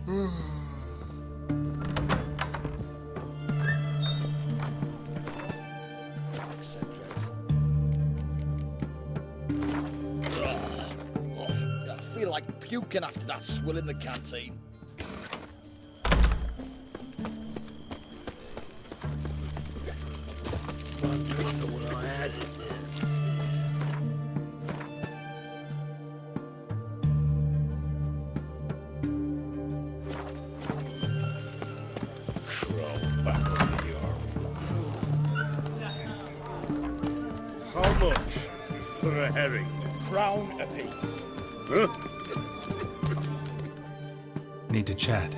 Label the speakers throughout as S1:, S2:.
S1: I feel like puking after that swill in the canteen. One drink of what I had. Crawl back under your...
S2: How much for a herring?
S1: Crown apiece.
S2: Huh?
S3: Need to chat.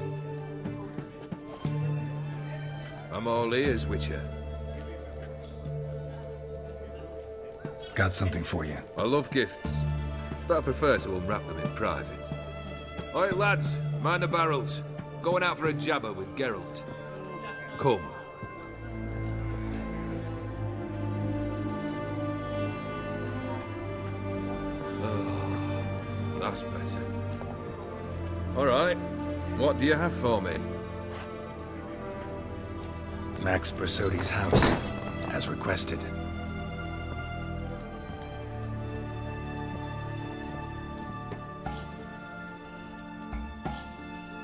S4: I'm all ears, Witcher.
S3: Got something for you.
S4: I love gifts, but I prefer to unwrap them in private. Oi, lads, mind the barrels. Going out for a jabber with Geralt. Come. Oh, that's better. All right, what do you have for me?
S3: Max Brasodi's house, as requested.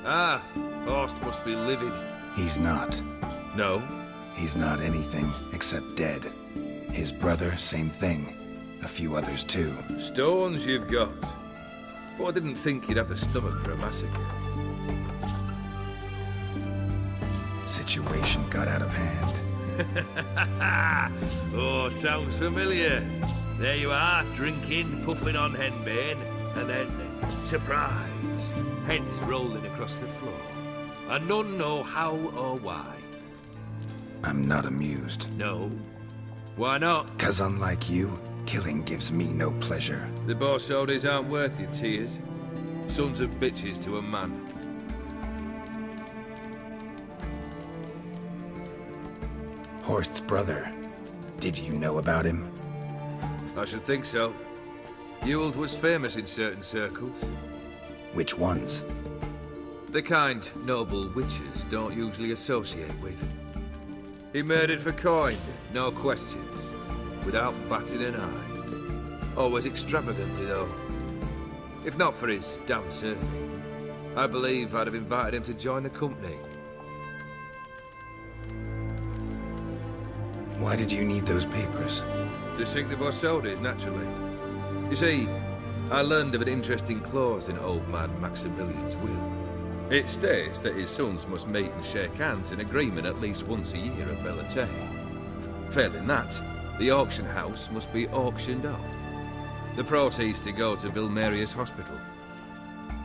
S4: Ah, Horst must be livid.
S3: He's not.
S4: No?
S3: He's not anything except dead. His brother, same thing. A few others too.
S4: Stones you've got. But I didn't think you'd have the stomach for a massacre.
S3: Situation got out of hand.
S4: Oh, sounds familiar. There you are, drinking, puffing on henbane, and then, surprise, heads rolling across the floor. And none know how or why.
S3: I'm not amused.
S4: No? Why not?
S3: 'Cause unlike you, killing gives me no pleasure.
S4: The Borsodis aren't worth your tears. Sons of bitches to a man.
S3: Horst's brother. Did you know about him?
S4: I should think so. Ewald was famous in certain circles.
S3: Which ones?
S4: The kind noble witches don't usually associate with. He murdered for coin, no questions, without batting an eye. Always extravagantly, though. If not for his damn surname, I believe I'd have invited him to join the company.
S3: Why did you need those papers?
S4: To sink the Borsodis, naturally. You see, I learned of an interesting clause in old man Maximilian's will. It states that his sons must meet and shake hands in agreement at least once a year at Bellatane. Failing that, the auction house must be auctioned off. The proceeds to go to Vilmeria's hospital.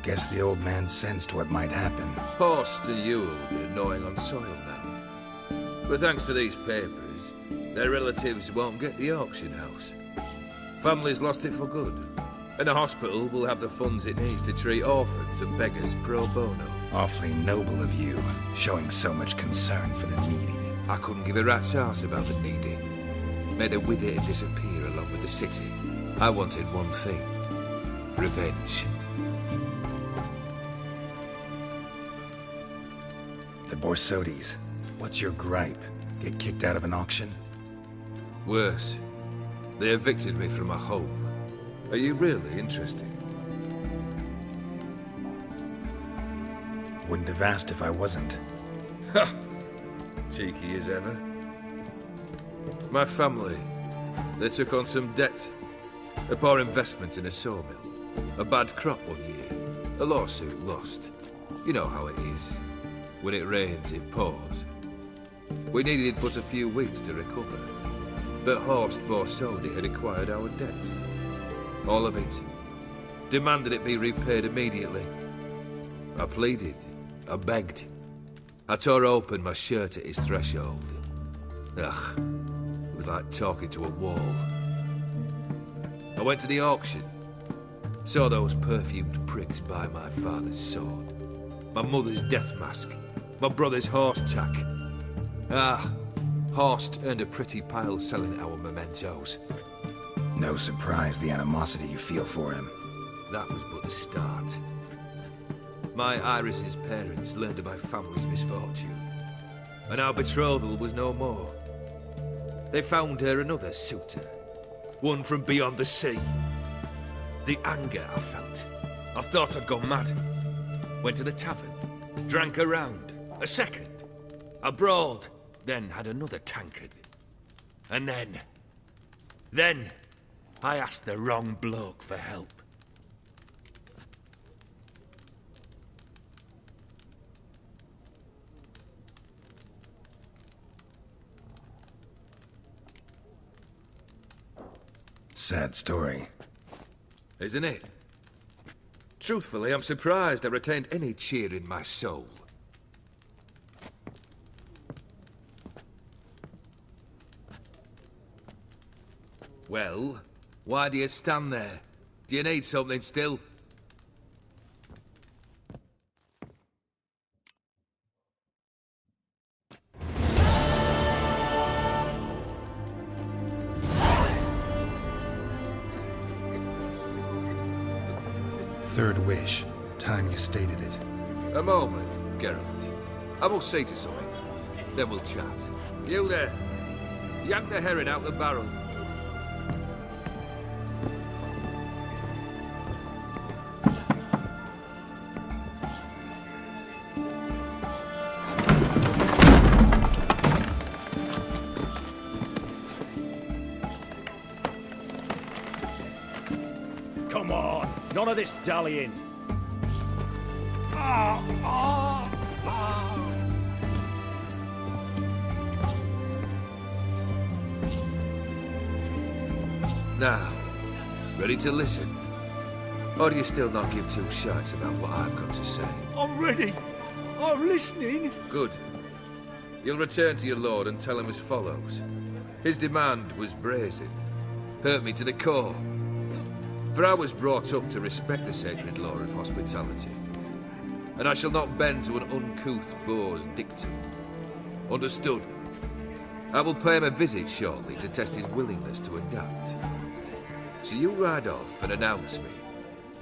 S3: Guess the old man sensed what might happen.
S4: Horst and Ewald are gnawing on soil now. But thanks to these papers, their relatives won't get the auction house. Families lost it for good. And the hospital will have the funds it needs to treat orphans and beggars pro bono.
S3: Awfully noble of you, showing so much concern for the needy.
S4: I couldn't give a rat's ass about the needy. Made the withered disappear along with the city. I wanted one thing. Revenge.
S3: The Borsodis. What's your gripe? Get kicked out of an auction?
S4: Worse. They evicted me from my home. Are you really interested?
S3: Wouldn't have asked if I wasn't.
S4: Ha! Cheeky as ever. My family, they took on some debt. A poor investment in a sawmill. A bad crop one year. A lawsuit lost. You know how it is. When it rains, it pours. We needed but a few weeks to recover. But Horst Borsodi had acquired our debt. All of it. Demanded it be repaid immediately. I pleaded. I begged. I tore open my shirt at his threshold. Ugh. It was like talking to a wall. I went to the auction. Saw those perfumed pricks buy my father's sword. My mother's death mask. My brother's horse tack. Ah, Horst earned a pretty pile selling our mementos.
S3: No surprise the animosity you feel for him.
S4: That was but the start. my Iris's parents learned of my family's misfortune, and our betrothal was no more. They found her another suitor, one from beyond the sea. The anger I felt, I thought I'd gone mad. Went to the tavern, drank a round, a second, abroad, then had another tankard. And then, I asked the wrong bloke for help.
S3: Sad story.
S4: Isn't it? Truthfully, I'm surprised I retained any cheer in my soul. Well, why do you stand there? Do you need something still?
S3: Third wish. Time you stated it.
S4: A moment, Geralt. I must see to something. Then we'll chat. You there. Yank the herring out the barrel.
S2: Come on! None of this dallying!
S4: Now, ready to listen? Or do you still not give two shits about what I've got to say?
S2: I'm ready! I'm listening!
S4: Good. You'll return to your lord and tell him as follows. His demand was brazen. Hurt me to the core. For I was brought up to respect the sacred law of hospitality. And I shall not bend to an uncouth boor's dictum. Understood? I will pay him a visit shortly to test his willingness to adapt. So you ride off and announce me.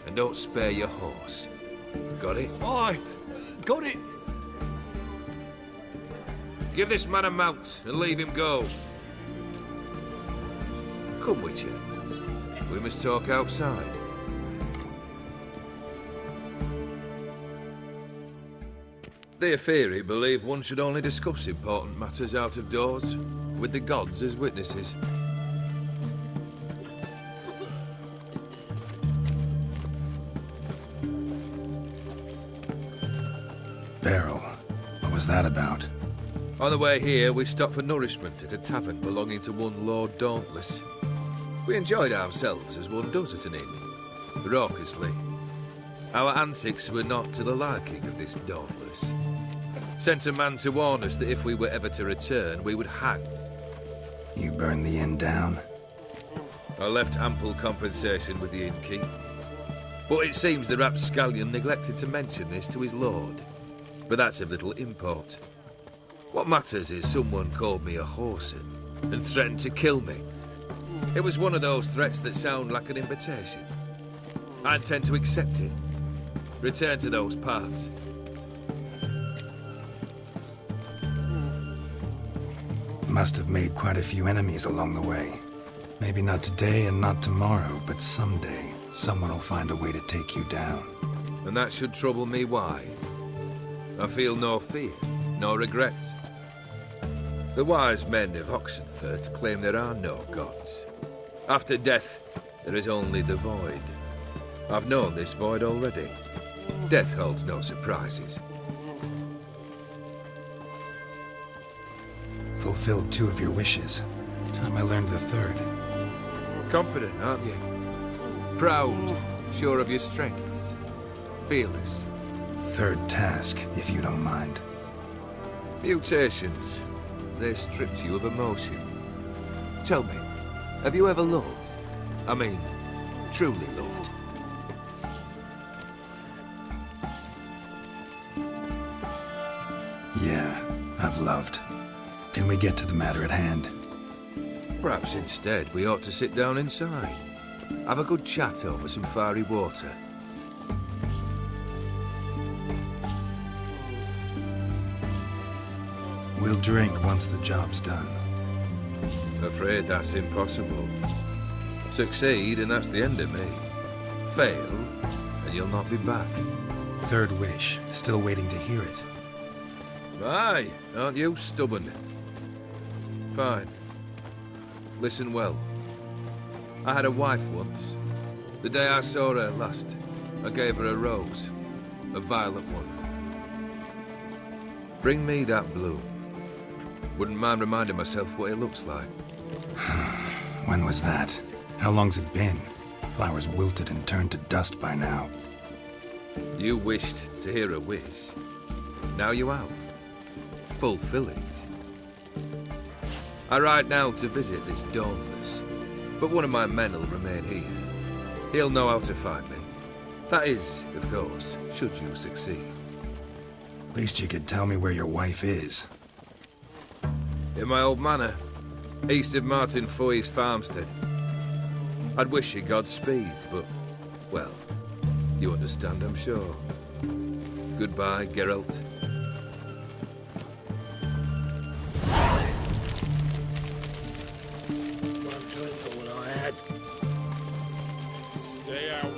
S4: And don't spare your horse. Got it?
S2: Aye, got it!
S4: Give this man a mount and leave him go. Come, Witcher. We must talk outside. The Aetheri believe one should only discuss important matters out of doors, with the gods as witnesses.
S3: Barrel. What was that about?
S4: On the way here, we stopped for nourishment at a tavern belonging to one Lord Dauntless. We enjoyed ourselves as one does at an inn, raucously. Our antics were not to the liking of this Dauntless. Sent a man to warn us that if we were ever to return, we would hang.
S3: You burned the inn down?
S4: I left ample compensation with the innkeep. But it seems the rapscallion neglected to mention this to his lord. But that's of little import. What matters is someone called me a whoreson and threatened to kill me. It was one of those threats that sound like an invitation. I intend to accept it. Return to those paths.
S3: Must have made quite a few enemies along the way. Maybe not today and not tomorrow, but someday, someone will find a way to take you down.
S4: And that should trouble me why? I feel no fear, no regrets. The wise men of Oxenfurt claim there are no gods. After death, there is only the void. I've known this void already. Death holds no surprises.
S3: Fulfilled 2 of your wishes. Time I learned the 3rd.
S4: Confident, aren't you? Proud, sure of your strengths. Fearless.
S3: 3rd task, if you don't mind.
S4: Mutations. They stripped you of emotion. Tell me, have you ever loved? I mean, truly loved?
S3: Yeah, I've loved. Can we get to the matter at hand?
S4: Perhaps instead we ought to sit down inside. Have a good chat over some fiery water.
S3: We'll drink once the job's done.
S4: Afraid that's impossible. Succeed, and that's the end of me. Fail, and you'll not be back.
S3: Third wish. Still waiting to hear it.
S4: Aye, aren't you stubborn? Fine. Listen well. I had a wife once. The day I saw her last, I gave her a rose. A violet one. Bring me that bloom. Wouldn't mind reminding myself what it looks like.
S3: When was that? How long's it been? Flowers wilted and turned to dust by now.
S4: You wished to hear a wish. Now you have. Fulfill it. I ride now to visit this Dauntless, but one of my men will remain here. He'll know how to find me. That is, of course, should you succeed.
S3: Least you could tell me where your wife is.
S4: In my old manor, east of Martin Foy's farmstead. I'd wish you Godspeed, but, well, you understand, I'm sure. Goodbye, Geralt.
S1: One drink all I had.
S5: Stay out.